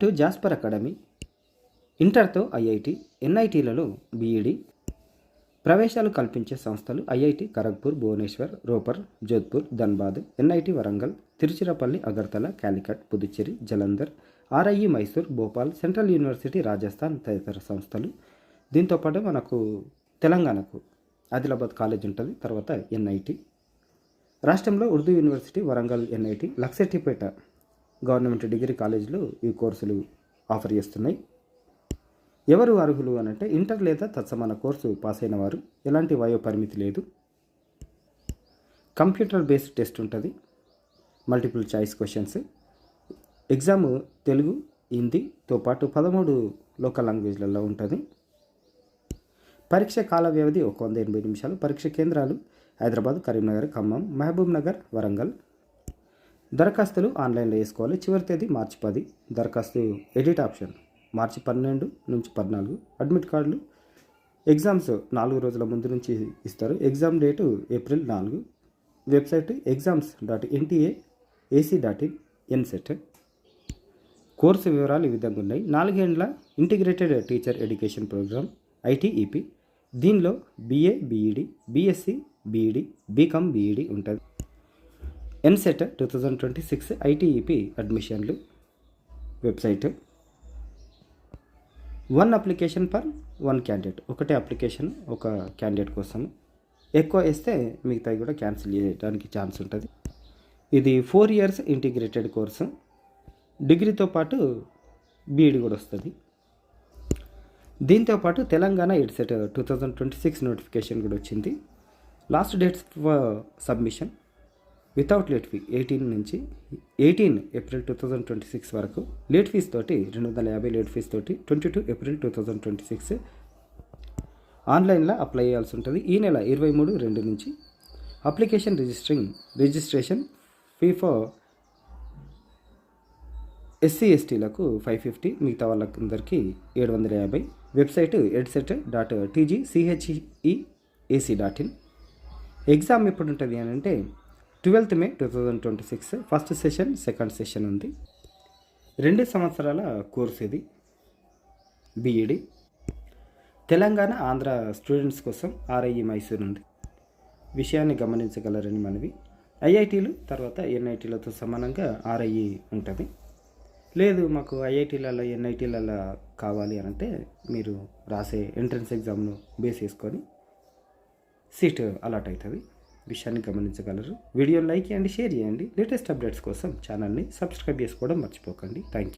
To Jasper academy ఇంటర్తో IIT ఎన్ఐటీలలో BEd ప్రవేశాలు కల్పించే సంస్థలు IIT Kharagpur, Bhubaneswar, Ropar, Jodhpur, Dhanbad, NIT Warangal, Tiruchirappalli, Agartala, Calicut, Puducherry, Jalandhar, RIE Mysore, Bhopal, central university Rajasthan తదితర సంస్థలు. దీంతోపాటు మనకు తెలంగాణకు ఆదిలాబాద్ కాలేజ్ ఉంటుంది. తర్వాత ఎన్ఐటి రాష్ట్రంలో Urdu university, Warangal NIT, Luxettipet government degree కాలేజీలు ఈ కోర్సులు ఆఫర్ చేస్తున్నాయి. ఎవరు అర్హులు అని అంటే ఇంటర్ లేదా తత్సమాన కోర్సు పాస్ అయిన వారు, ఎలాంటి వయో పరిమితి లేదు. కంప్యూటర్ బేస్డ్ టెస్ట్ ఉంటుంది, multiple choice questions. Exam Telugu, హిందీతో పాటు 13 లోకల్ లాంగ్వేజ్లలో ఉంటుంది. పరీక్ష కాల వ్యవధి 180 నిమిషాలు. పరీక్ష కేంద్రాలు హైదరాబాద్, కరీంనగర్, ఖమ్మం, మహబూబ్ నగర్, వరంగల్. దరఖాస్తులు ఆన్లైన్లో వేసుకోవాలి. చివరి తేదీ మార్చి 10. దరఖాస్తు ఎడిట్ ఆప్షన్ మార్చి 12 నుంచి 14. అడ్మిట్ కార్డులు ఎగ్జామ్స్ 4 రోజుల ముందు నుంచి ఇస్తారు. Exam date April 4. Website exams.nta.ac.in NCET. కోర్సు వివరాలు ఈ విధంగా ఉన్నాయి. 4 ఏళ్ల integrated teacher education programme ITEP. దీనిలో BA BED, BSc BED, BCom BED ఉంటుంది. ఎన్సెట్ 2026 ITEP అడ్మిషన్లు. Website 1 application per 1 candidate. ఒకటే అప్లికేషన్ ఒక క్యాండిడేట్ కోసం. ఎక్కువ వేస్తే మిగతాయి కూడా క్యాన్సిల్ చేయడానికి ఛాన్స్ ఉంటుంది. ఇది 4 years ఇంటిగ్రేటెడ్ కోర్సు. డిగ్రీతో పాటు బీఈడి కూడా వస్తుంది. దీంతోపాటు తెలంగాణ ఎడ్సెట్ 2026 నోటిఫికేషన్ కూడా వచ్చింది. Last dates for submission without late fee 18 April 2026 వరకు. లేట్ ఫీజ్ తోటి 250 లేట్ ఫీజ్ తోటి 22 ఏప్రిల్ 2026 ఆన్లైన్లో అప్లై చేయాల్సి ఉంటుంది. ఈ నెల 23/2 నుంచి. Application registration fee for SC STలకు 550, మిగతా వాళ్ళందరికీ 750. Website edset.tgcheac.in. ఎగ్జామ్ ఎప్పుడు ఉంటుంది అని అంటే 12th May 2026 first session, second session ఉంది. 2 సంవత్సరాల కోర్స్ ఇది బీఈడి. తెలంగాణ, ఆంధ్ర స్టూడెంట్స్ కోసం RIE మైసూర్ ఉంది. విషయాన్ని గమనించగలరని మనవి. ఐఐటీలు తర్వాత ఎన్ఐటీలతో సమానంగా RIE ఉంటుంది. లేదు మాకు ఐఐటీలలో ఎన్ఐటీలలో కావాలి అని అంటే మీరు రాసే ఎంట్రన్స్ ఎగ్జామ్ను బేస్ చేసుకొని సీట్ అలాట్ అవుతుంది. విషయాన్ని గమనించగలరు. వీడియోని లైక్ చేయండి, షేర్ చేయండి. లేటెస్ట్ అప్డేట్స్ కోసం ఛానల్ని సబ్స్క్రైబ్ చేసుకోవడం మర్చిపోకండి. Thank you.